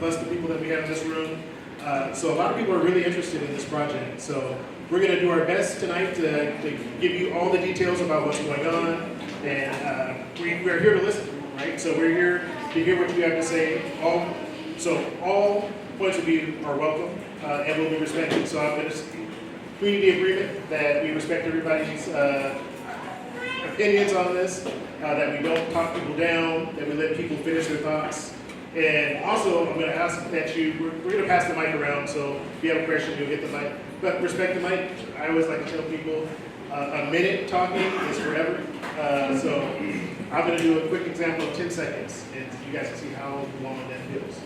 plus the people that we have in this room. So a lot of people are really interested in this project. So we're going to do our best tonight to give you all the details about what's going on. And we're here to listen, right? So we're here to hear what you have to say. All points of view are welcome and will be respected. So I'm going to community agreement that we respect everybody's opinions on this, that we don't talk people down, that we let people finish their thoughts. And also, I'm going to ask that we're going to pass the mic around, so if you have a question, you'll get the mic. But respect the mic. I always like to tell people a minute talking is forever. So I'm going to do a quick example of 10 seconds, and you guys can see how long that feels.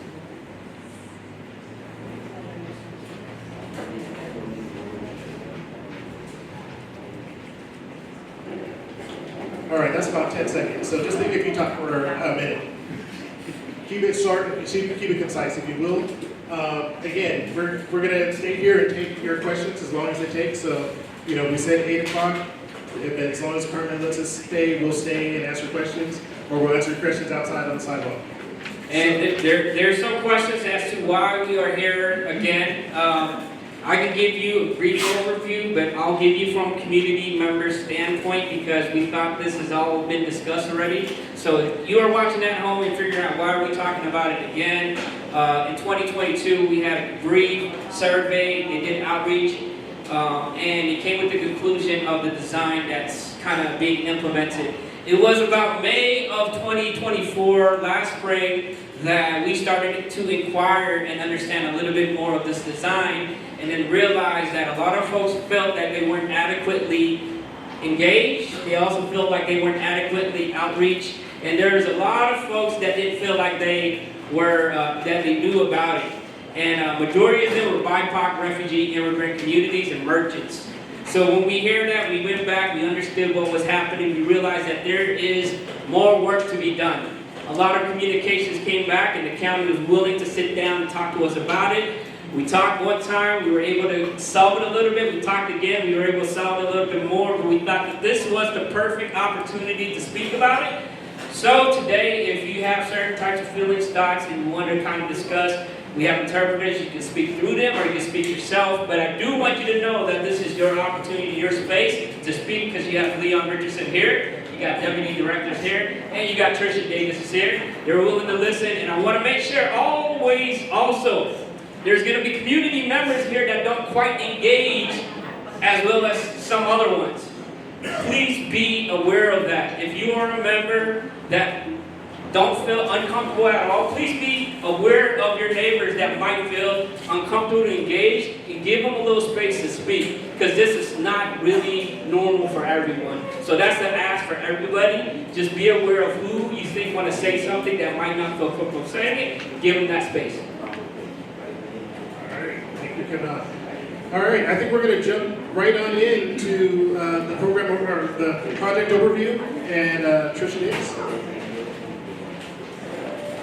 All right, that's about 10 seconds. So just think if you talk for a minute. Keep it short, keep it concise if you will. Again, we're going to stay here and take your questions as long as it takes. So, we said 8 o'clock. As long as Carmen lets us stay, we'll stay and answer questions, or we'll answer questions outside on the sidewalk. And there's some questions as to why we are here again. I can give you a brief overview, but I'll give you from community members' standpoint because we thought this has all been discussed already. So if you are watching at home and figuring out why are we talking about it again, in 2022 we had a brief survey, they did outreach, and it came with the conclusion of the design that's kind of being implemented. It was about May of 2024, last spring, that we started to inquire and understand a little bit more of this design, and then realized that a lot of folks felt that they weren't adequately engaged. They also felt like they weren't adequately outreach, and there's a lot of folks that didn't feel like they were that they knew about it. And majority of them were BIPOC, refugee, immigrant communities, and merchants. So when we hear that, we went back, we understood what was happening, we realized that there is more work to be done. A lot of communications came back, and the county was willing to sit down and talk to us about it. We talked one time, we were able to solve it a little bit. We talked again, we were able to solve it a little bit more, but we thought that this was the perfect opportunity to speak about it. So today, if you have certain types of feelings, thoughts, and you want to kind of discuss, we have interpreters. You can speak through them or you can speak yourself. But I do want you to know that this is your opportunity, your space to speak, because you have Leon Richardson here, you got deputy directors here, and you got Trisha Davis is here. They're willing to listen, and I want to make sure always also there's going to be community members here that don't quite engage as well as some other ones. Please be aware of that. If you are a member that don't feel uncomfortable at all, please be aware of your neighbors that might feel uncomfortable to engage, and give them a little space to speak, because this is not really normal for everyone. So that's the ask for everybody. Just be aware of who you think want to say something that might not feel comfortable saying it. Give them that space. All right, thank you, Kenan. All right, I think we're going to jump right on into the program or the project overview, and Trisha Davis.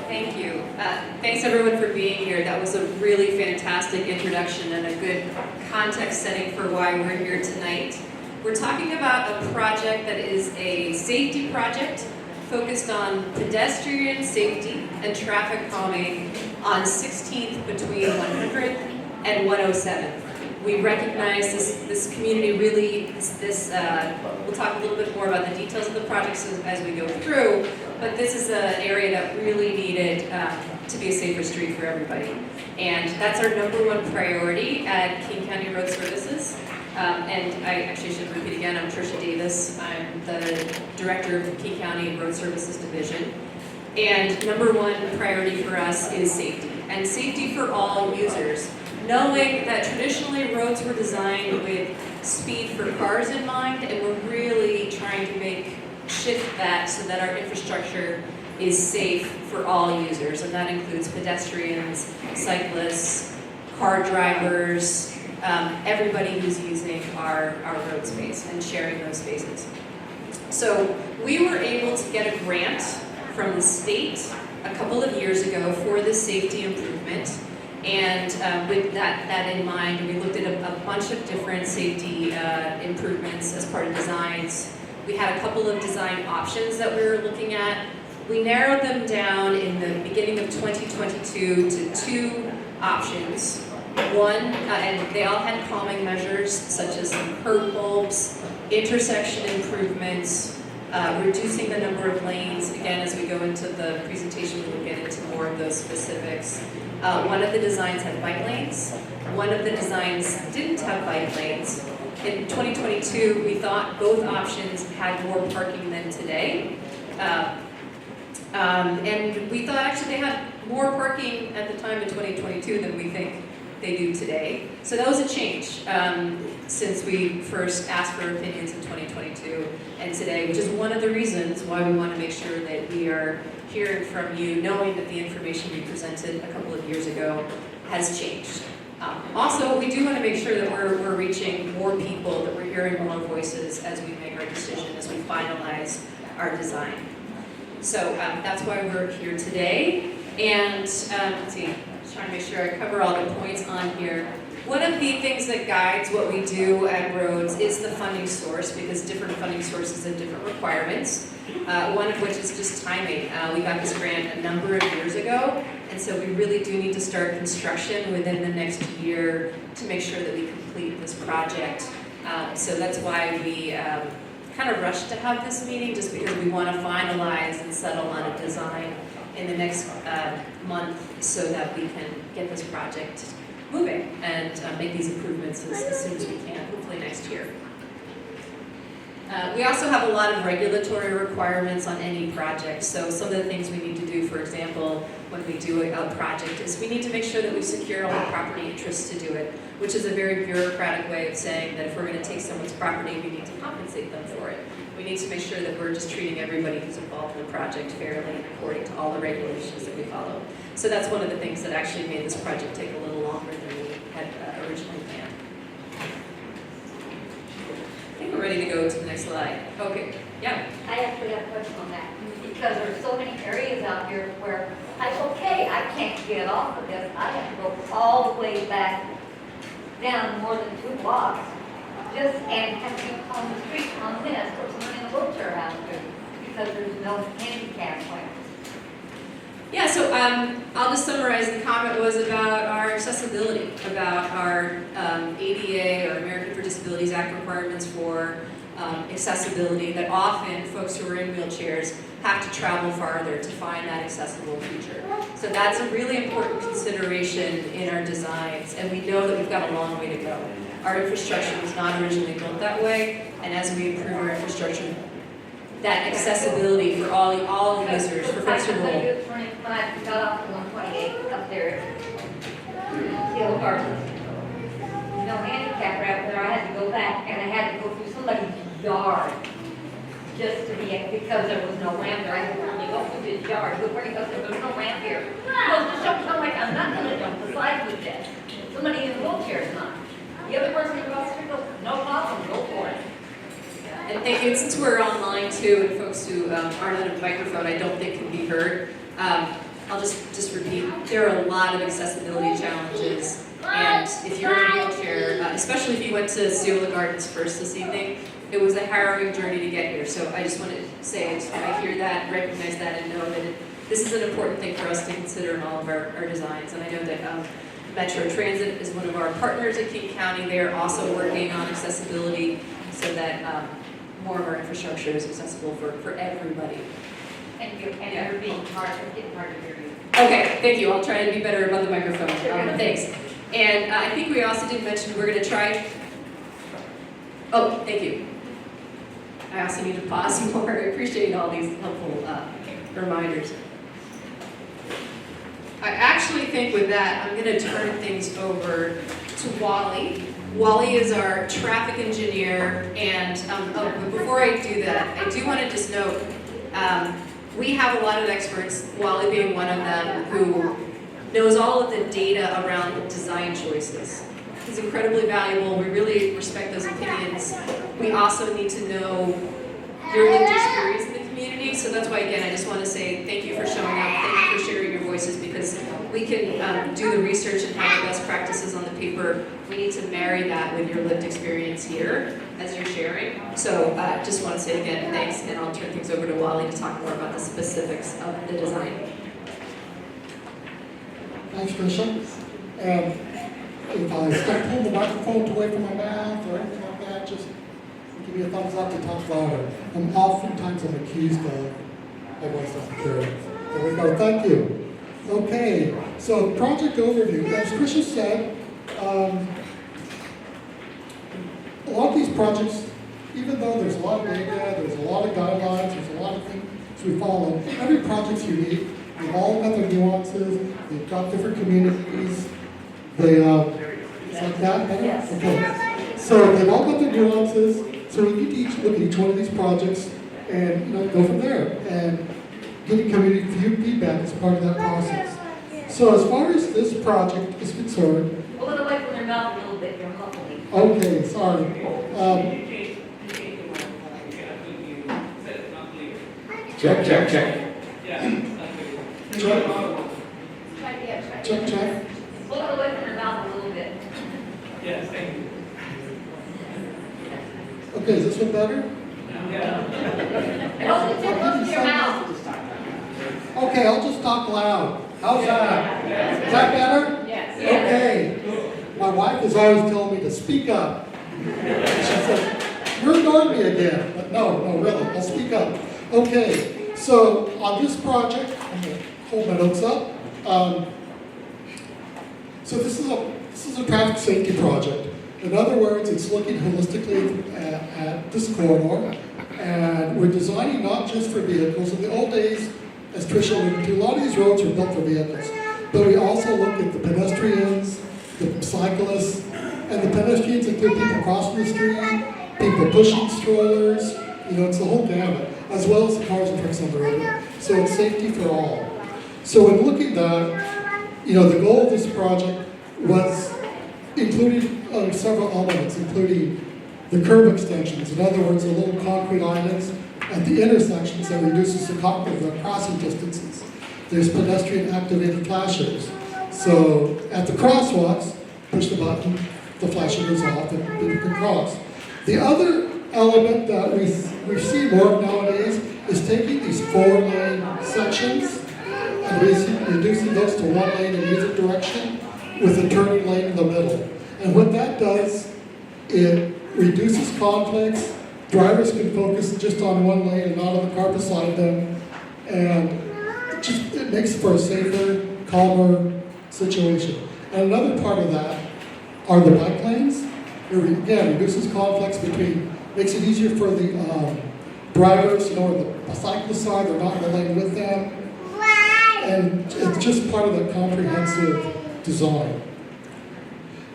Thank you. Thanks everyone for being here. That was a really fantastic introduction and a good context setting for why we're here tonight. We're talking about a project that is a safety project focused on pedestrian safety and traffic calming on 16th between 100 and 107th. We recognize this community really, we'll talk a little bit more about the details of the project as we go through, but this is an area that really needed to be a safer street for everybody. And that's our #1 priority at King County Road Services. And I actually should repeat again, I'm Trisha Davis. I'm the Director of the King County Road Services Division. And #1 priority for us is safety, and safety for all users. Knowing that traditionally roads were designed with speed for cars in mind, and we're really trying to shift that so that our infrastructure is safe for all users, and that includes pedestrians, cyclists, car drivers, everybody who's using our road space and sharing those spaces. So we were able to get a grant from the state a couple of years ago for this safety improvement. And with that in mind, we looked at a bunch of different safety improvements as part of designs. We had a couple of design options that we were looking at. We narrowed them down in the beginning of 2022 to 2 options. One, and they all had calming measures such as curb bulbs, intersection improvements, reducing the number of lanes. Again, as we go into the presentation, we will get into more of those specifics. One of the designs had bike lanes. One of the designs didn't have bike lanes. In 2022, we thought both options had more parking than today. And we thought actually they had more parking at the time in 2022 than we think they do today. So that was a change since we first asked for opinions in 2022 and today, which is one of the reasons why we want to make sure that we are hearing from you, knowing that the information we presented a couple of years ago has changed. Also, we do want to make sure that we're reaching more people, that we're hearing more voices as we make our decision, as we finalize our design. So that's why we're here today. And let's see, just trying to make sure I cover all the points on here. One of the things that guides what we do at Rhodes is the funding source, because different funding sources have different requirements. One of which is just timing. We got this grant a number of years ago, and so we really do need to start construction within the next year to make sure that we complete this project. So that's why we kind of rushed to have this meeting, just because we want to finalize and settle on a design in the next month so that we can get this project moving and make these improvements as soon as we can, hopefully next year. We also have a lot of regulatory requirements on any project. So some of the things we need to do, for example, when we do a project, is we need to make sure that we secure all the property interests to do it, which is a very bureaucratic way of saying that if we're going to take someone's property, we need to compensate them for it. We need to make sure that we're just treating everybody who's involved in the project fairly and according to all the regulations that we follow. So that's one of the things that actually made this project take a little longer than we had originally planned. I think we're ready to go to the next slide. Okay, yeah. I actually have a question on that, because there's so many areas out here where I can't get off of this. I have to go all the way back down more than 2 blocks, just and have to be on the street on this, or someone in a wheelchair out there, because there's no handicap lane. Yeah, so I'll just summarize. The comment was about our accessibility, about our ADA, or American with Disabilities Act requirements for accessibility, that often folks who are in wheelchairs have to travel farther to find that accessible feature. So that's a really important consideration in our designs, and we know that we've got a long way to go. Our infrastructure was not originally built that way, and as we improve our infrastructure, that accessibility for all users, for folks who I will. this morning when I got off the 128 up there, Hill Gardens. No handicap ramp there, I had to go back and I had to go through somebody's yard just to be, because there was no ramp there. I said, "Where do you go through this yard?" But where do you go through? There's no ramp here. Well, just don't come like, I'm not gonna jump the slide with this. Somebody in a wheelchair is not. The other person across the street goes, no problem, go for it. And thank you. Since we're online too, and folks who aren't on a microphone, I don't think can be heard, I'll just repeat. There are a lot of accessibility challenges, and if you're in a wheelchair, especially if you went to Ceola Gardens first this evening, it was a harrowing journey to get here. So I just want to say, I just want to hear that, recognize that, and know that this is an important thing for us to consider in all of our designs. And I know that Metro Transit is one of our partners at King County. They are also working on accessibility so that more of our infrastructure is accessible for everybody. And you're being hard, it's getting hard to hear you. Okay, thank you. I'll try to be better about the microphone. Thanks. And I think we also did mention we're going to try. Oh, thank you. I also need to pause more. I appreciate all these helpful reminders. I actually think with that, I'm going to turn things over to Wally. Wally is our traffic engineer, and but before I do that, I do want to just note, we have a lot of experts, Wally being one of them, who knows all of the data around design choices. He's incredibly valuable. We really respect those opinions. We also need to know your lived experience in the community, so that's why, again, I just want to say thank you for showing up, thank you for sharing your voices, because we can do the research and have the best practices on the paper. We need to marry that with your lived experience here as you're sharing. So just want to say again, thanks, and I'll turn things over to Wally to talk more about the specifics of the design. Thanks, Tricia. And if I start pulling the microphone away from my mouth or anything like that, just give me a thumbs up to talk louder. Oftentimes I'm accused of my voice doesn't clear. There we go, thank you. Okay, so project overview. As Tricia said, a lot of these projects, even though there's a lot of data, there's a lot of guidelines, there's a lot of things we follow, every project's unique. They've all got their nuances, they've got different communities. They, it's like that, better? Yes. Okay. So they've all got their nuances, so we need to each look at each one of these projects and go from there. And getting community feedback is part of that process. So as far as this project is concerned, Pull it away from your mouth a little bit, you're muffling. okay, sorry. Check, check, check. Check. Pull it away from your mouth a little bit. Yes, thank you. Okay, is this one better? Hold it too close to your mouth. Okay, I'll just talk loud. How's that? Is that better? Yes. Okay. My wife is always telling me to speak up. She said, you're ignoring me again. But no, really, I'll speak up. Okay, so on this project, I'm going to hold my notes up. So this is a traffic safety project. In other words, it's looking holistically at this corridor, and we're designing not just for vehicles. In the old days, as Tricia alluded to, a lot of these roads were built for vehicles, but we also look at the pedestrians, the cyclists, and the pedestrians include people crossing the street, people pushing strollers, it's the whole gamut, as well as the cars and trucks on the road. So it's safety for all. So in looking at that, the goal of this project was including several elements, including the curb extensions. In other words, the little concrete islands at the intersections that reduces the crossing distances. There's pedestrian activated flashers. So at the crosswalks, push the button, the flasher goes off, and people can cross. The other element that we see more of nowadays is taking these 4-lane sections and reducing those to 1 lane in either direction with a turning lane in the middle. And what that does, it reduces conflicts. Drivers can focus just on 1 lane and not on the car beside them. And it makes for a safer, calmer situation. And another part of that are the bike lanes. It again reduces conflicts makes it easier for the drivers, where the cyclists are, they're not in the lane with them. And it's just part of that comprehensive design.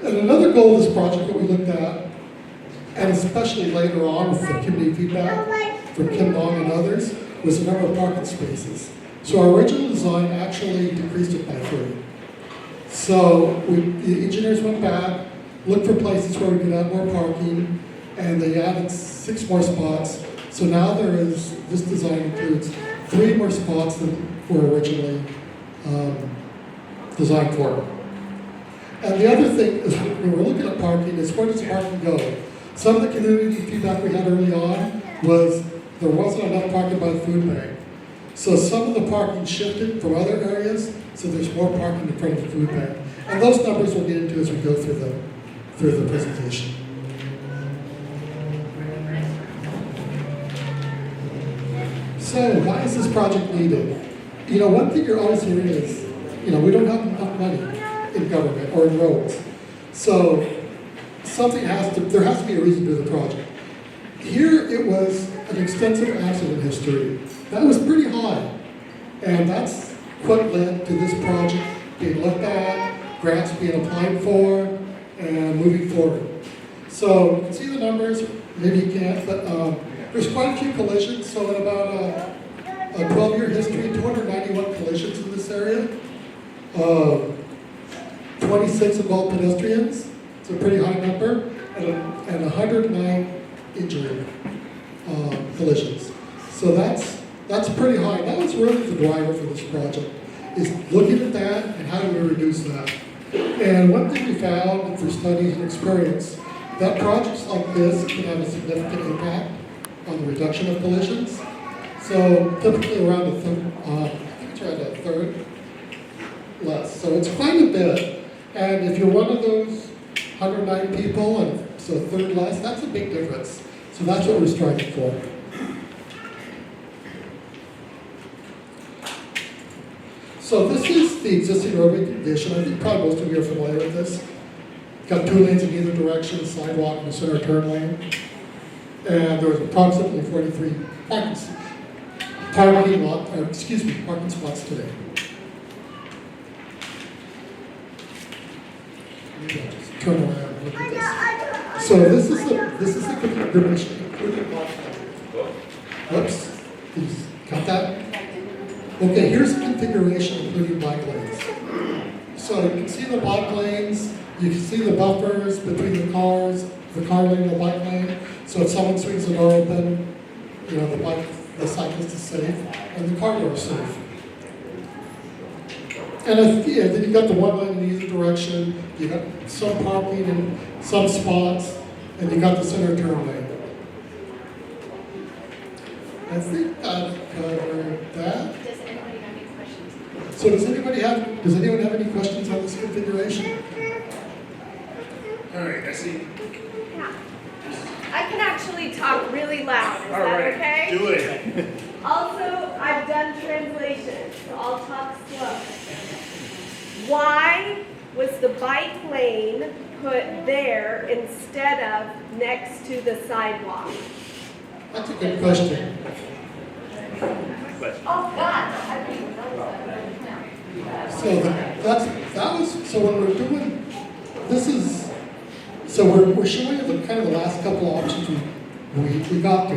And another goal of this project that we looked at, and especially later on with the community feedback from Kim Dong and others, was the number of parking spaces. So our original design actually decreased it by 3. So the engineers went back, looked for places where we could add more parking, and they added 6 more spots. So now this design includes 3 more spots than were originally designed for. And the other thing is, when we're looking at parking, is where does parking go? Some of the community feedback we had early on was there wasn't enough parking by the food bank. So some of the parking shifted from other areas, so there's more parking in front of the food bank. And those numbers we'll get into as we go through the presentation. So why is this project needed? One thing you're always hearing is, we don't have enough money in government or in roads. So there has to be a reason to do the project. Here it was an extensive accident history. That was pretty high. And that's what led to this project being looked at, grants being applied for, and moving forward. So you can see the numbers, maybe you can't, but there's quite a few collisions. So in about a 12-year history, 291 collisions in this area. 26 involved pedestrians, it's a pretty high number, and 109 injury collisions. So that's pretty high. That was really the driver for this project, is looking at that and how how do we reduce that? And one thing we found through studies and experience, that projects like this can have a significant impact on the reduction of collisions. So typically around a third, I think it's around a third less. So it's quite a bit. And if you're one of those 109 people, and so a third less, that's a big difference. So that's what we're striving for. So this is the existing roadway condition. I think probably most of you are familiar with this. Got 2 lanes in either direction, sidewalk and a center turn lane. And there was approximately 43 parking spots today. Just turn around and look at this. So this is the configuration including bike lane. Whoops, please cut that. Okay, here's the configuration including bike lanes. So you can see the bike lanes, you can see the buffers between the cars, the car lane and the bike lane. So if someone swings the door open, you know, the cyclist is safe, and the car door is safe. And then you've got the one lane in either direction, you got some parking in some spots, and you got the center turn lane. I think I've covered that. Does anybody have any questions? So does anyone have any questions on this configuration? All right, I see. I can actually talk really loud, is All that right, okay? do it. Also, I've done translations, so I'll talk slow. Why was the bike lane put there instead of next to the sidewalk? That's a good question. Oh, God, I didn't even know that. So when we're doing, we're showing you the kind of the last couple of options we got to.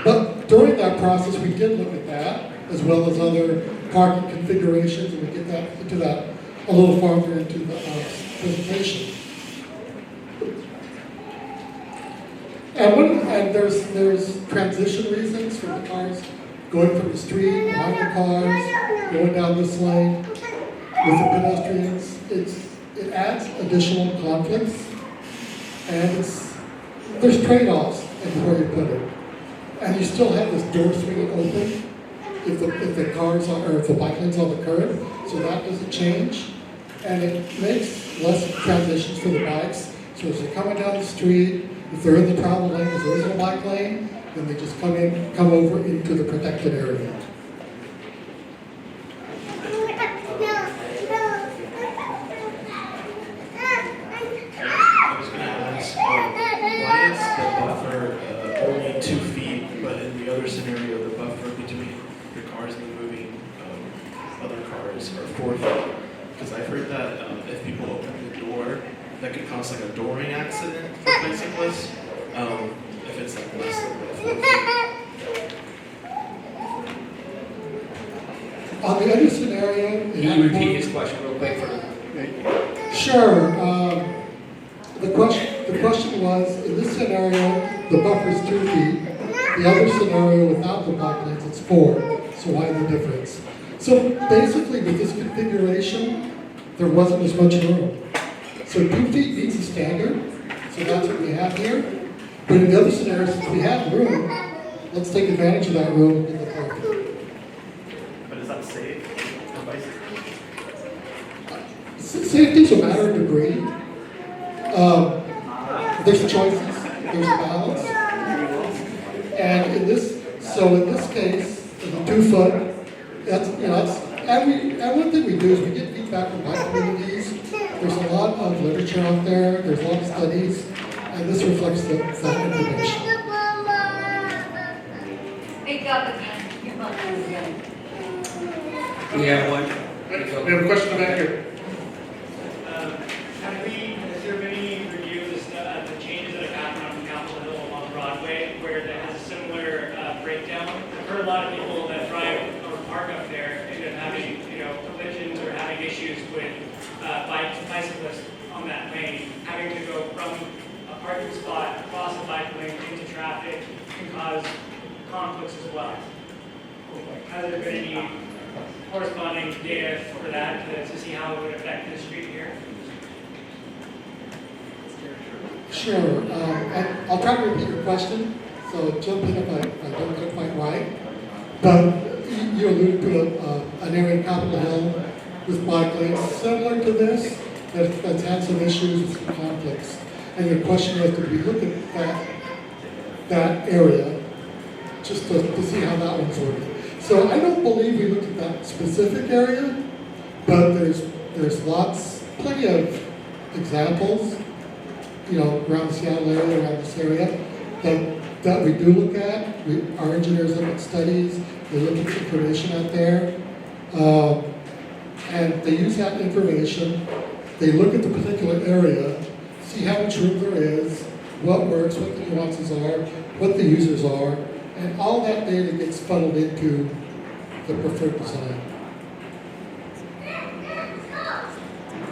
But during that process, we did look at that, as well as other parking configurations, and we get into that a little farther into the presentation. And there's transition reasons for the cars going from the street, behind the cars, going down this lane with the pedestrians. It adds additional conflicts, and there's trade-offs in where you put it. And you still have this door swinging open if the cars are, or if the bike lane's on the curb, so that doesn't change. And it makes less transitions for the bikes. So as they're coming down the street, if they're in the travel lane, if there isn't a bike lane, then they just come over into the protected area. I was going to ask, why is the buffer only 2 feet, but in the other scenario, the buffer between the cars and the moving other cars are 4 feet? Because I've heard that if people open the door, that could cause like a dooring accident for bicyclists, if it's like less than 4 feet. On the other scenario, Can you repeat his question real quick for Sure. The question was, in this scenario, the buffer's 2 feet. The other scenario, without the bike lanes, it's 4. So why the difference? So basically, with this configuration, there wasn't as much room. So 2 feet meets the standard. So that's what we have here. But in the other scenario, since we have room, let's take advantage of that room in the parking. But is that safe for bicyclists? Safety's a matter of degree. There's choices, there's balance. And in this case, the 2 foot, and one thing we do is we get feedback from bike communities. There's a lot of literature out there, there's a lot of studies, and this reflects that information. Speak up again. Your mother again. we have one? We have a question back here. Has there been any review of the changes that have happened on Capitol Hill along Broadway where that has a similar breakdown? I've heard a lot of people that drive or park up there end up having, collisions or having issues with bicyclists on that lane, having to go from a parking spot across the bike lane into traffic can cause conflicts as well. Has there been any corresponding data for that to see how it would affect the street here? Sure. I'll try to repeat your question, so jump in if I don't get it quite right. But you alluded to an area in Capitol Hill with bike lanes similar to this that's had some issues with some conflicts. And your question was, did we look at that area just to see how that one's working? So I don't believe we looked at that specific area, but there's plenty of examples, you know, around the Seattle area, around this area, that we do look at. Our engineers look at studies, they look at information out there, and they use that information. They look at the particular area, see how much room there is, what works, what the nuances are, what the users are, and all that data gets funneled into the preferred design.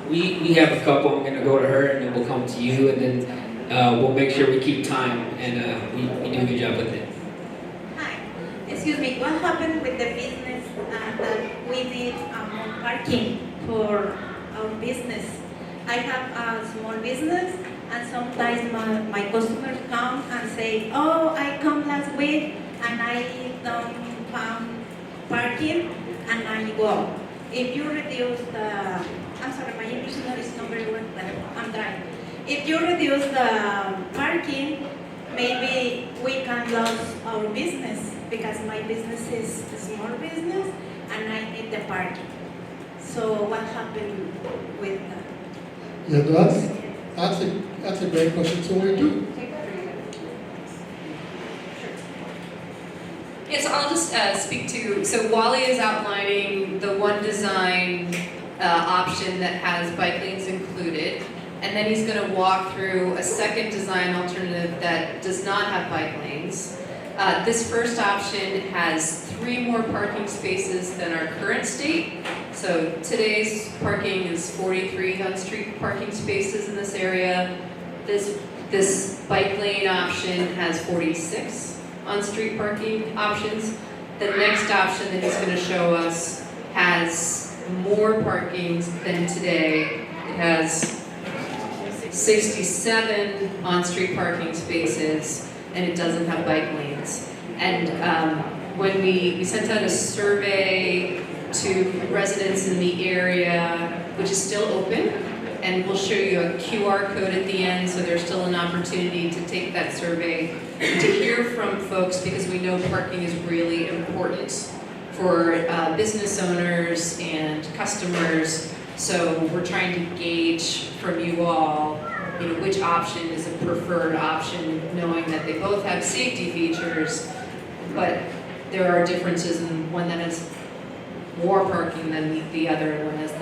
We have a couple. I'm going to go to her, and then we'll come to you, and then we'll make sure we keep time, and we do a good job with it. Hi, excuse me, what happened with the business that we did parking for our business? I have a small business, and sometimes my customers come and say, oh, I come last week and I don't found parking, and I go. If you reduce the, I'm sorry, my English is not very well, but I'm trying. If you reduce the parking, maybe we can lose our business, because my business is a small business and I need the parking. So what happened with that? Yeah, that's a great question. So we do. Yes, I'll just speak to, so Wally is outlining the one design option that has bike lanes included, and then he's going to walk through a second design alternative that does not have bike lanes. This first option has 3 more parking spaces than our current state. So today's parking is 43 on-street parking spaces in this area. This bike lane option has 46 on-street parking options. The next option that he's going to show us has more parkings than today. It has 67 on-street parking spaces, and it doesn't have bike lanes. And when we sent out a survey to residents in the area, which is still open, and we'll show you a QR code at the end, so there's still an opportunity to take that survey, to hear from folks, because we know parking is really important for business owners and customers. So we're trying to gauge from you all, you know, which option is a preferred option, knowing that they both have safety features, but there are differences in one that has more parking than the other, and one has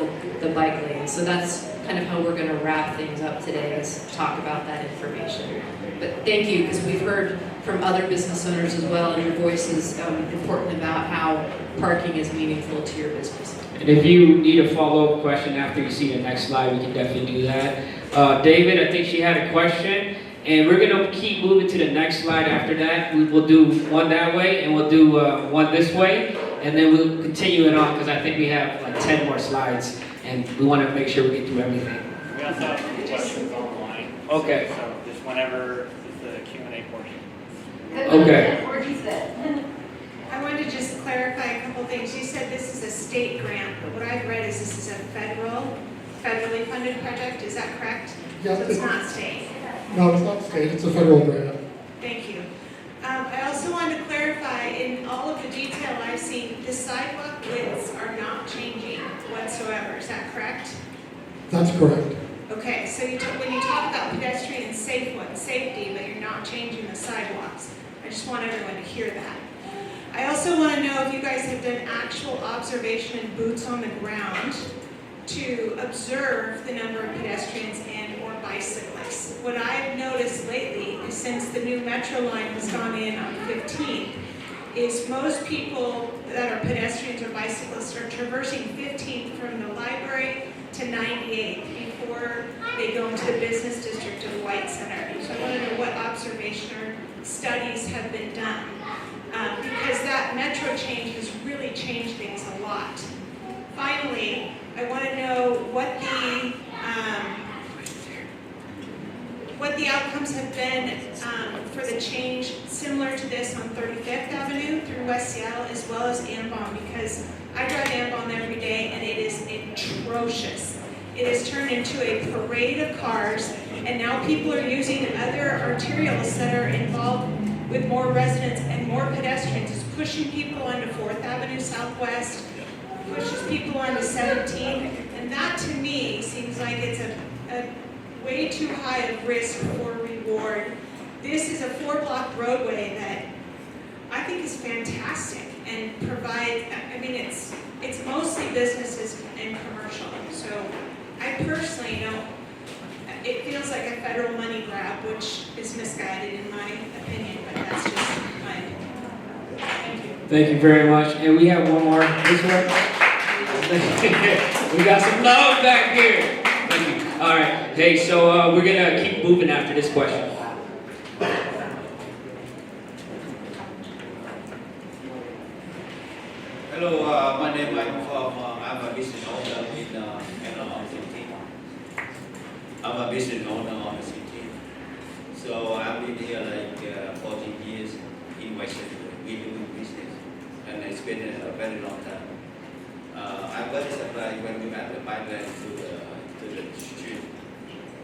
the bike lane. So that's kind of how we're going to wrap things up today, is talk about that information. But thank you, because we've heard from other business owners as well, and your voice is important about how parking is meaningful to your business. And if you need a follow-up question after you see the next slide, we can definitely do that. David, I think she had a question, and we're going to keep moving to the next slide after that. We'll do one that way, and we'll do one this way, and then we'll continue it on, because I think we have like 10 more slides, and we want to make sure we get through everything. We also have some questions online. Okay. So just whenever is the Q&A portion. Okay. I wanted to just clarify a couple things. You said this is a state grant, but what I've read is this is a federally funded project. Is that correct? Yeah, So it's not state. No, it's not state, it's a federal grant. Thank you. I also wanted to clarify, in all of the detail I've seen, the sidewalk widths are not changing whatsoever. Is that correct? That's correct. Okay, so when you talk about pedestrian safety, but you're not changing the sidewalks. I just want everyone to hear that. I also want to know if you guys have done actual observation and boots on the ground to observe the number of pedestrians and or bicyclists. What I've noticed lately is, since the new metro line has gone in on 15th, is most people that are pedestrians or bicyclists are traversing 15th from the library to 98th before they go into the business district of White Center. So I want to know what observation or studies have been done. Because that metro change has really really change things a lot. Finally, I want to know what the outcomes have been for the change similar to this on 35th Avenue through West Seattle, as well as Ambon, because I drive Ambon every day and it is atrocious. It has turned into a parade of cars, and now people are using other arterials that are involved with more residents and more pedestrians. It's pushing people onto 4th Avenue Southwest, pushes people onto 17, and that to me seems like it's a way too high of risk for reward. This is a 4-block roadway that I think is fantastic and provides, I mean, it's mostly businesses and commercial. So I personally don't, it feels like a federal money grab, which is misguided in my opinion, but that's just my opinion. Thank you. Thank you very much. And we have one more this way. We got some love back here. Thank you. All right. Hey, so we're going to keep moving after this question. Hello, my name is I'm a business owner in Anaheim City. I'm a business owner on the city. So I've been here like 14 years in my city. We doing business, and it's been a very long time. I'm very surprised when we add the pipeline to the street,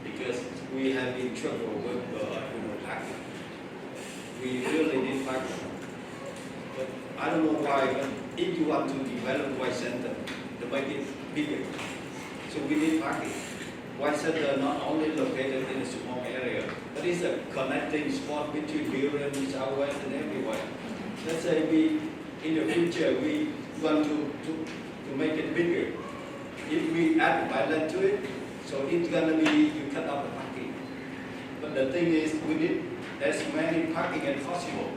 because we have been trouble with parking. We really need parking. But I don't know why, but if you want to develop White Center, to make it bigger, so we need parking. White Center not only located in a small area, but it's a connecting spot between Durham, Southwest, and everywhere. Let's say in the future, we want to make it bigger. If we add violence to it, so it's gonna be, you cut off the parking. But the thing is, we need as many parking as possible.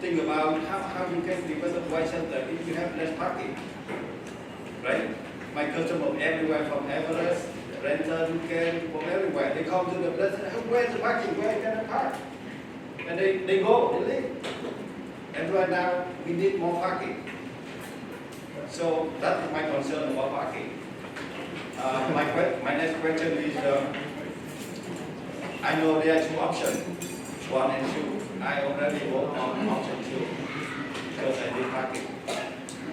Think about how you can develop White Center if you have less parking, right? My customer everywhere from Everest, Renton, Duquesne, from everywhere, they come to the place, where's the parking, where can I park? And they go, they leave. And right now, we need more parking. So that's my concern about parking. My next question is, I know there are 2 options, 1 and 2. I already vote on option 2 because I need parking.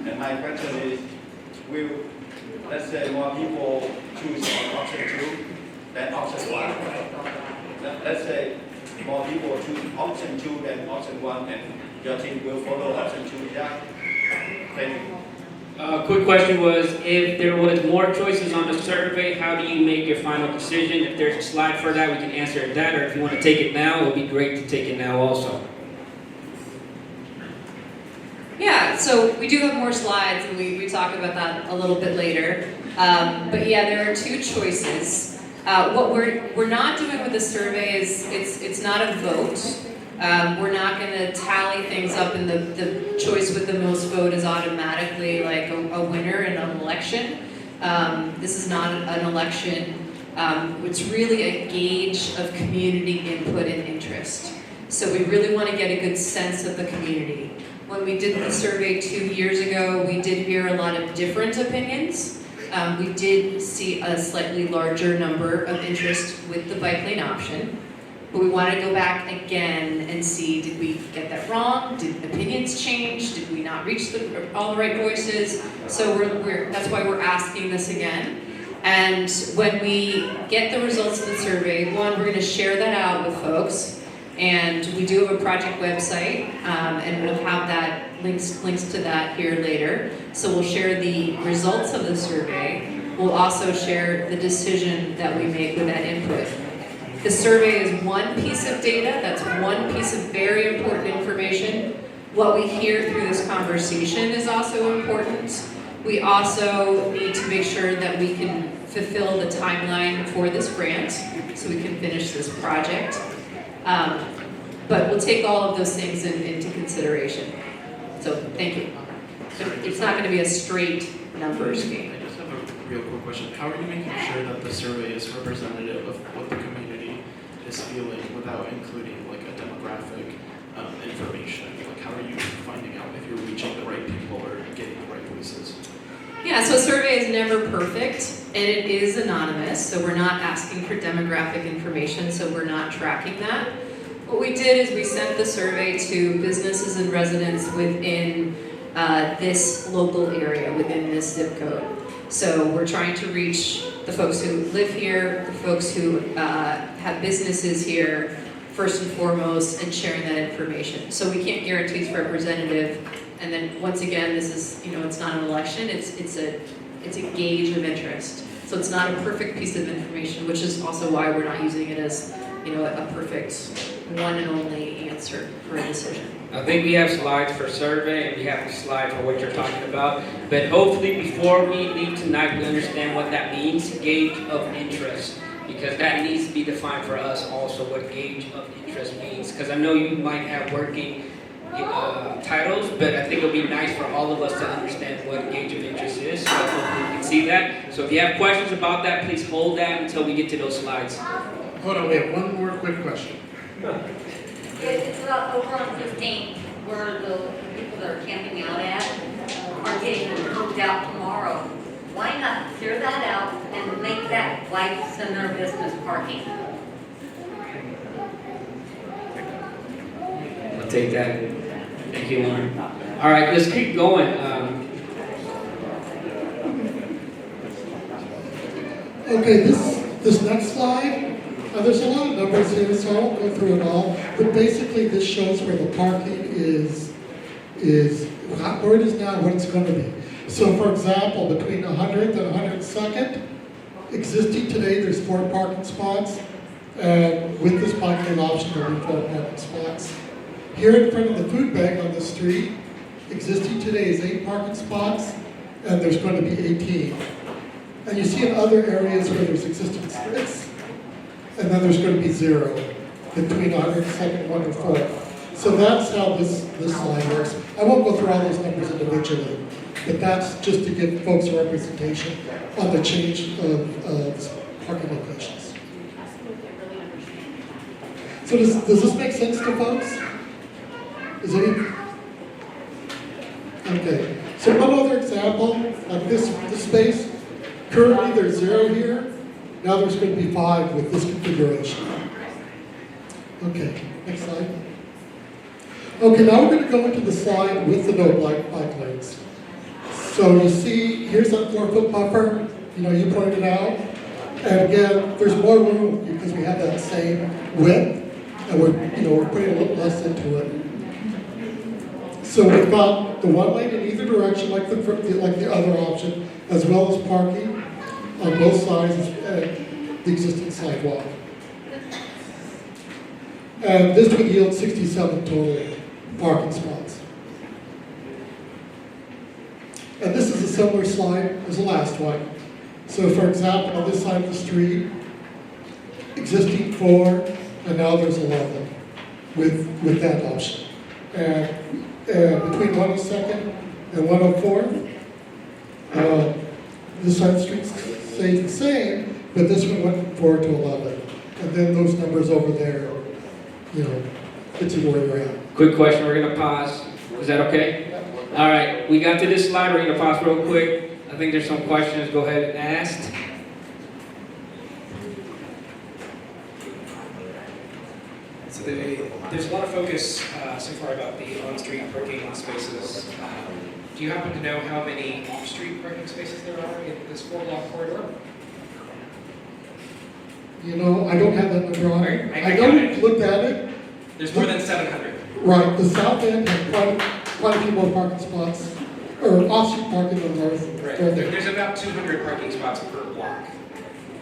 And my question is, will, let's say, more people choose option 2 than option 1? Let's say more people choose option 2 than option 1, and your team will follow option 2. Yeah. Thank you. Quick question was, if there was more choices on the survey, how do you make your final decision? If there's a slide for that, we can answer that, or if you want to take it now, it would be great to take it now also. Yeah, so we do have more slides, and we talk about that a little bit later. But yeah, there are 2 choices. What we're not doing with the survey is it's not a vote. We're not going to tally things up, and the choice with the most vote is automatically like a winner in an election. This is not an election. It's really a gauge of community input and interest. So we really want to get a good sense of the community. When we did the survey 2 years ago, we did hear a lot of different opinions. We did see a slightly larger number of interest with the bike lane option. But we want to go back again and see, did we get that wrong? Did opinions change? Did we not reach all the right voices? So that's why we're asking this again. And when we get the results of the survey, one, we're going to share that out with folks. And we do have a project website, and we'll have that links to that here later. So we'll share the results of the survey. We'll also share the decision that we make with that input. The survey is one piece of data, that's one piece of very important information. What we hear through this conversation is also important. We also need to make sure that we can fulfill the timeline for this grant so we can finish this project. But we'll take all of those things into consideration. So thank you. So it's not going to be a straight numbers game. I just have a real quick question. How are you making sure that the survey is representative of what the community is feeling without including like a demographic information? I mean, like, how are you finding out if you're reaching the right people or getting the right voices? Yeah, so a survey is never perfect, and it is anonymous, so we're not asking for demographic information, so we're not tracking that. What we did is we sent the survey to businesses and residents within this local area, within this zip code. So we're trying to reach the folks who live here, the folks who have businesses here, first and foremost, and sharing that information. So we can't guarantee it's representative. And then once again, this is, it's not an election, it's a gauge of interest. So it's not a perfect piece of information, which is also why we're not using it as, a perfect one and only answer for a decision. I think we have slides for survey and we have a slide for what you're talking about. But hopefully before we leave tonight, we understand what that means, gauge of interest. Because that needs to be defined for us also, what gauge of interest means. Because I know you might have working titles, but I think it'll be nice for all of us to understand what gauge of interest is, so hopefully we can see that. So if you have questions about that, please hold that until we get to those slides. Hold on, we have one more quick question. It's about over on 15, where the people that are camping out at are getting moved out tomorrow. Why not clear that out and make that like center business parking? I'll take that. Thank you, Lauren. All right, let's keep going. Okay, this next slide, there's a lot of numbers here, so I won't go through it all, but basically this shows where the parking is where it is now, what it's going to be. So for example, between 100th and 102nd, existing today, there's 4 parking spots, and with this parking option, there'll be 4 parking spots. Here in front of the food bank on the street, existing today is 8 parking spots, and there's going to be 18. And you see in other areas where there's existing 6, and then there's going to be 0 between 102nd and 104th. So that's how this slide works. I won't go through all those numbers individually, but that's just to give folks a representation on the change of parking locations. So does this make sense to folks? Is any? Okay. So one other example, like this space. Currently there's 0 here. Now there's going to be 5 with this configuration. Okay, next slide. Okay, now we're going to go into the slide with the no bike lanes. So you see, here's that 4-foot buffer. You pointed out. And again, there's more room because we have that same width, and we're putting a little less into it. So we've got the 1 lane in either direction, like the other option, as well as parking on both sides of the existing sidewalk. And this would yield 67 total parking spots. And this is a similar slide as the last one. So for example, on this side of the street, existing 4, and now there's 11 with that option. And between 102nd and 104th, this side of the street stays the same, but this one went from 4 to 11. And then those numbers over there, it's where you're at. Quick question, we're going to pause. Is that okay? All right, we got to this slide, we're going to pause real quick. I think there's some questions, go ahead and ask. So there's a lot of focus so far about the on-street parking lot spaces. Do you happen to know how many off-street parking spaces there are in this 4-block corridor? I don't have that number on it. I know we've looked at it. There's more than 700. Right, the south end has quite a few more parking spots, or off-street parking on the north. Right. There's about 200 parking spots per block,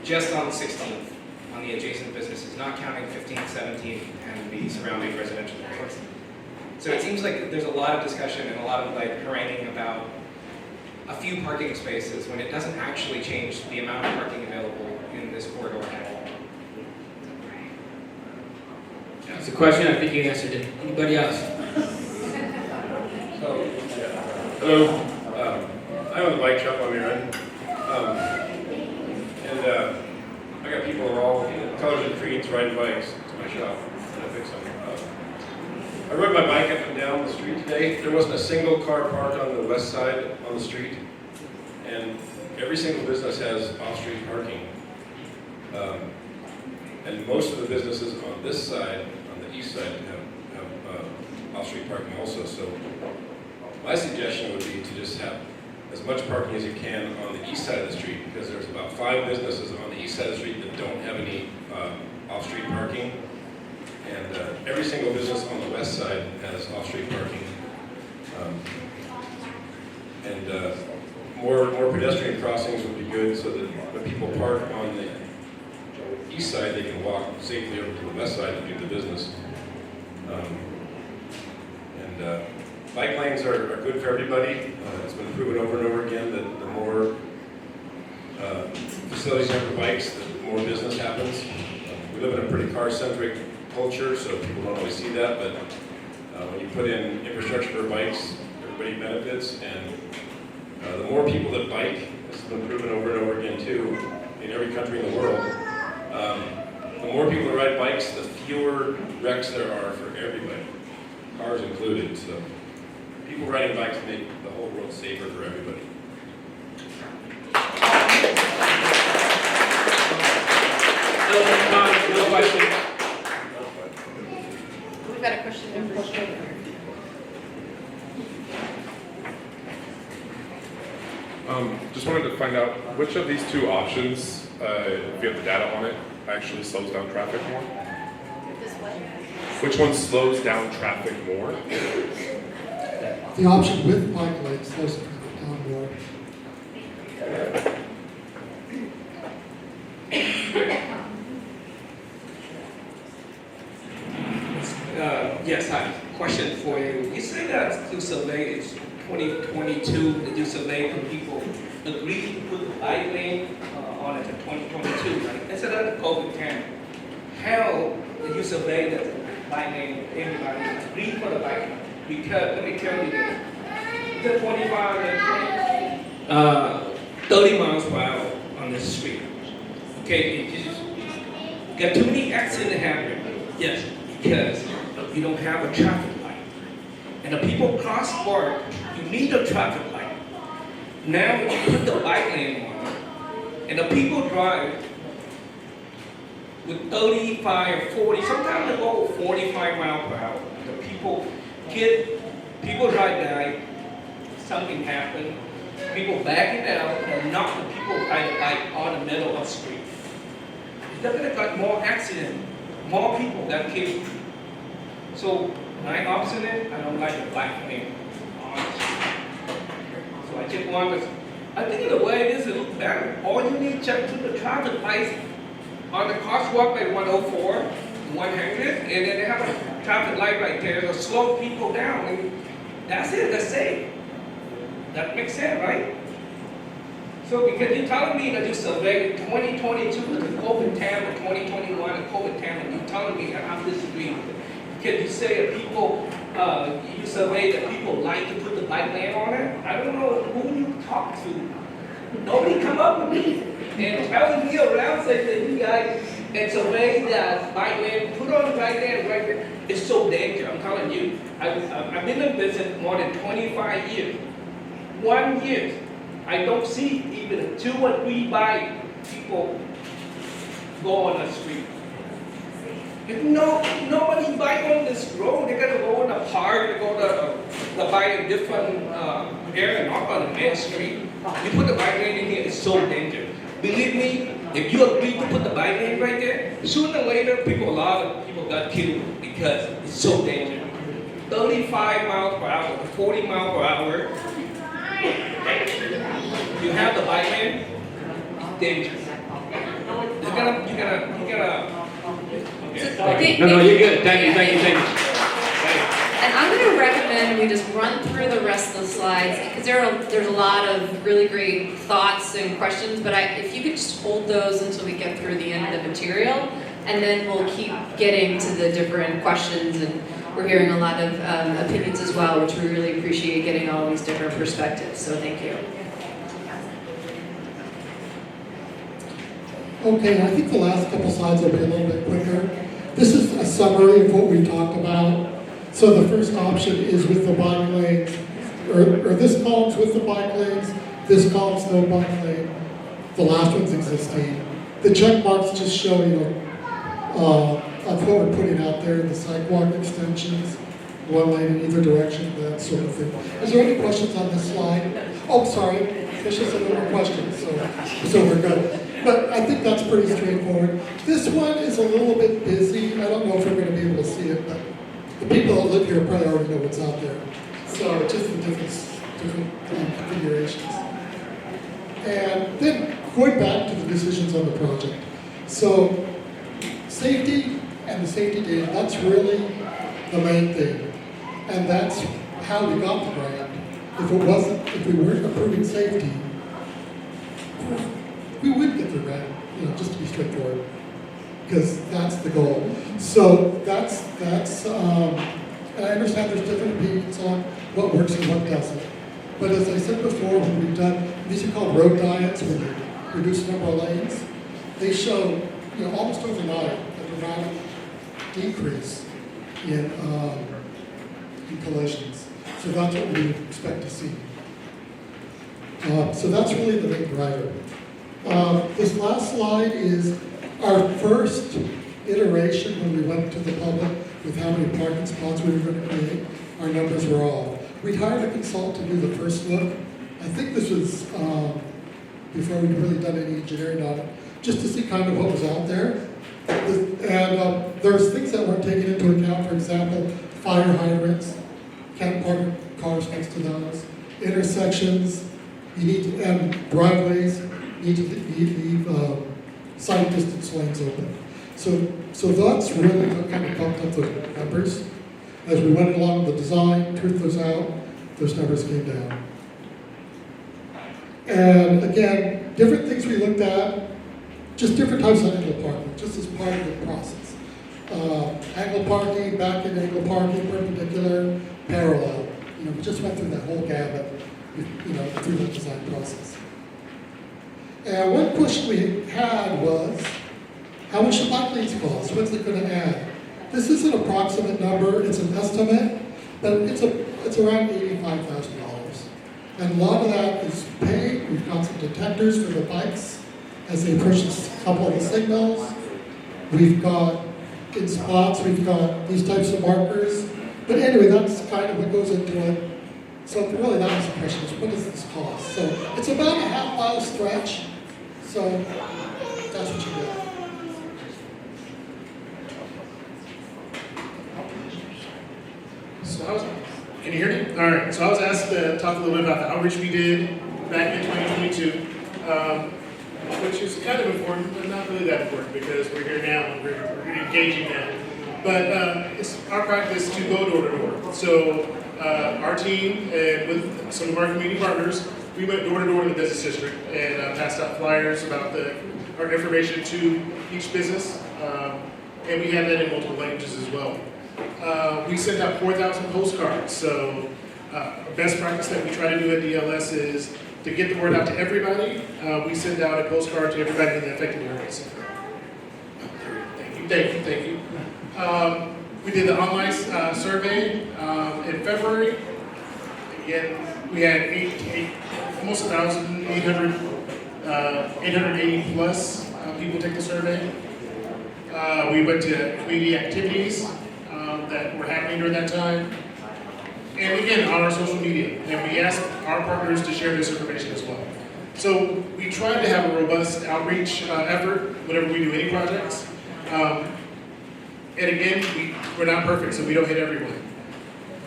just on 16th, on the adjacent businesses, not counting 15th, 17th, and the surrounding residential areas. So it seems like there's a lot of discussion and a lot of haranguing about a few parking spaces when it doesn't actually change the amount of parking available in this corridor at all. That's a question, I think you answered it. Anybody else? Hello, I own a bike shop on your end, and I got people of all colors and creeds riding bikes to my shop, and I fix them. I rode my bike up and down the street today. There wasn't a single car parked on the west side on the street. And every single business has off-street parking. And most of the businesses on this side, on the east side, have off-street parking also. So my suggestion would be to just have as much parking as you can on the east side of the street, because there's about 5 businesses on the east side of the street that don't have any off-street parking. And every single business on the west side has off-street parking. More pedestrian crossings would be good, so that when people park on the east side, they can walk safely over to the west side and do the business. Bike lanes are good for everybody. It's been proven over and over again that the more facilities you have for bikes, the more business happens. We live in a pretty car-centric culture, so people don't always see that, but when you put in infrastructure for bikes, everybody benefits, and the more people that bike, this has been proven over and over again too, in every country in the world, the more people that ride bikes, the fewer wrecks there are for everybody, cars included. So people riding bikes make the whole world safer for everybody. No question. We've got a question over here. Just wanted to find out which of these 2 options, if you have the data on it, actually slows down traffic more? Which one slows down traffic more? The option with bike lanes slows the traffic down more. Yes, I have a question for you. You say that you survey is 2022, that you survey when people agree to put the bike lane on it in 2022, right? Instead of the COVID-10, how did you survey that the bike lane, everybody agree for the bike lane? Because, let me tell you this, the 25 and 30 miles per hour on the street. Okay, you just got too many accidents happening. Yes, because you don't have a traffic light. And the people cross border, you need a traffic light. Now you put the bike lane on, and the people drive with 35 or 40, sometimes they go 45 miles per hour. The people drive by, something happened, people backing down and knock the people by the bike on the middle of the street. You're gonna got more accident, more people got killed. So my opposite, I don't like the bike lane, honestly. So I just want to, I think the way it is, it looks better. All you need to put the traffic lights on the crosswalk by 104, 100, and then they have a traffic light right there to slow people down, and that's it, that's safe. That makes sense, right? So because you're telling me that you surveyed 2022 to COVID-10 or 2021 to COVID-10, and you're telling me that I'm disagreeing with it. Because you say that people, you survey that people like to put the bike lane on it. I don't know who you talk to. Nobody come up with me and telling me around saying that you guys, and survey that bike lane, put on the bike lane right there. It's so dangerous, I'm telling you. I've been in business more than 25 years. 1 year, I don't see even 2 or 3 bike people go on the street. If nobody bike on this road, they're gonna go in the park, they go to buy a different area, not on the main street. You put the bike lane in here, it's so dangerous. Believe me, if you agree to put the bike lane right there, sooner or later, a lot of people got killed because it's so dangerous. 35 miles per hour, 40 miles per hour. You have the bike lane, it's dangerous. You're gonna. Okay. No, you're good. Thank you. And I'm going to recommend we just run through the rest of the slides, because there's a lot of really great thoughts and questions, but if you could just hold those until we get through the end of the material, and then we'll keep getting to the different questions, and we're hearing a lot of opinions as well, which we really appreciate getting all these different perspectives, so thank you. Okay, I think the last couple slides will be a little bit quicker. This is a summary of what we talked about. So the first option is with the bike lanes, or this column's with the bike lanes, this column's no bike lane, the last one's existing. The check marks just show, of what we're putting out there, the sidewalk extensions, one lane in either direction, that sort of thing. Is there any questions on this slide? Oh, sorry, Tricia said no more questions, so we're good. But I think that's pretty straightforward. This one is a little bit busy. I don't know if we're going to be able to see it, but the people that live here probably already know what's out there. So it's just the different configurations. And then going back to the decisions on the project. So safety and the safety data, that's really the main thing. And that's how we got the grant. If we weren't approving safety, we would get the grant, just to be straightforward, because that's the goal. So that's and I understand there's different opinions on what works and what doesn't. But as I said before, when we've done, these are called road diets, when you reduce the number of lanes, they show, almost overnight, a dramatic decrease in collisions. So that's what we expect to see. So that's really the main driver. This last slide is our first iteration when we went to the public with how many parking spots we were going to create. Our numbers were off. We hired a consultant to do the first look. I think this was before we'd really done any engineering on it, just to see kind of what was out there. And there's things that weren't taken into account, for example, fire hydrants, can't park cars next to those, intersections, and driveways, need to leave side distance lanes open. So that's really what kind of bumped up those numbers. As we went along the design, truth was out, those numbers came down. And again, different things we looked at, just different types of angle parking, just as part of the process. Angle parking, back end angle parking, perpendicular, parallel. We just went through that whole gamut, through the design process. And one question we had was, how much should bike lanes cost? What's it going to add? This is an approximate number, it's an estimate, but it's around $85,000. And a lot of that is paid. We've got some detectors for the bikes as they approach a couple of the signals. We've got, in spots, we've got these types of markers. But anyway, that's kind of what goes into it. So really that was the question, is what does this cost? So it's about a half-mile stretch. So that's what you get. So can you hear me? All right, so I was asked to talk a little bit about the outreach we did back in 2022, which is kind of important, but not really that important because we're here now and we're engaging now. But it's our practice to go door to door. So our team and with some of our community partners, we went door to door in the business district and passed out flyers about our information to each business, and we have that in multiple languages as well. We sent out 4,000 postcards, so best practice that we try to do at DLS is to get the word out to everybody. We send out a postcard to everybody in the affected areas. Thank you. We did the online survey in February. Again, we had almost 1,800, 880 plus people take the survey. We went to community activities that were happening during that time. And again, on our social media. And we asked our partners to share this information as well. So we tried to have a robust outreach effort whenever we do any projects. And again, we're not perfect, so we don't hit everyone.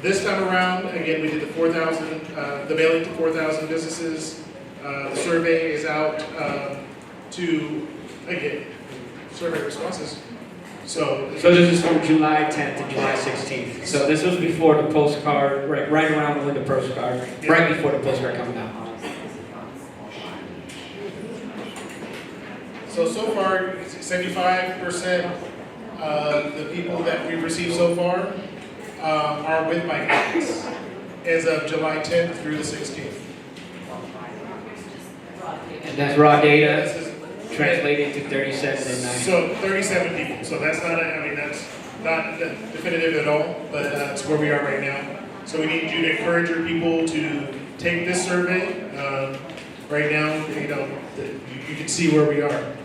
This time around, again, we did the 4,000, the mailing to 4,000 businesses. The survey is out to, again, survey responses. So this is from July 10th to July 16th. So this was before the postcard, right around when the postcard, right before the postcard coming out. So far, 75% of the people that we've received so far are with bike lanes as of July 10th through the 16th. And that's raw data translated to 37 and 9. So 37 people. So that's not, not definitive at all, but it's where we are right now. So we need you to encourage your people to take this survey. Right now, you can see where we are.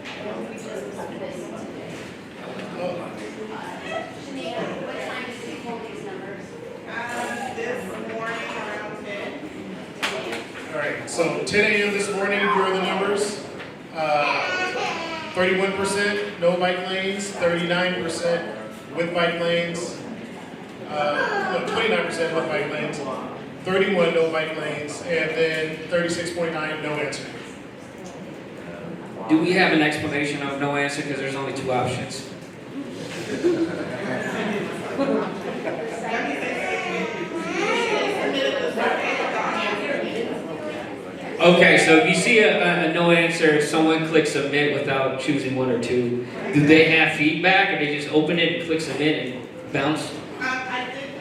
This morning around 10. All right, so 10 a.m. this morning, here are the numbers. 31% no bike lanes, 39% with bike lanes, 29% with bike lanes, 31 no bike lanes, and then 36.9 no answer. Do we have an explanation of no answer, because there's only two options? Okay, so if you see a no answer, someone clicks submit without choosing one or two, do they have feedback, or they just open it and click submit and bounce? I didn't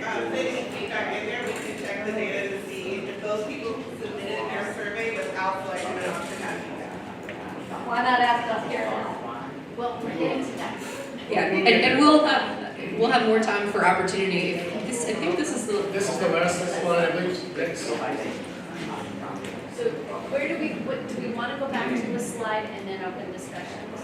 put any feedback in there. We can check the data to see if those people who submitted their survey without selecting an option have feedback. Why not ask us here now? Well, we're getting to that. Yeah, and we'll have more time for opportunity. I think this is the last slide, I believe. So where do we want to go back to the slide and then open discussions?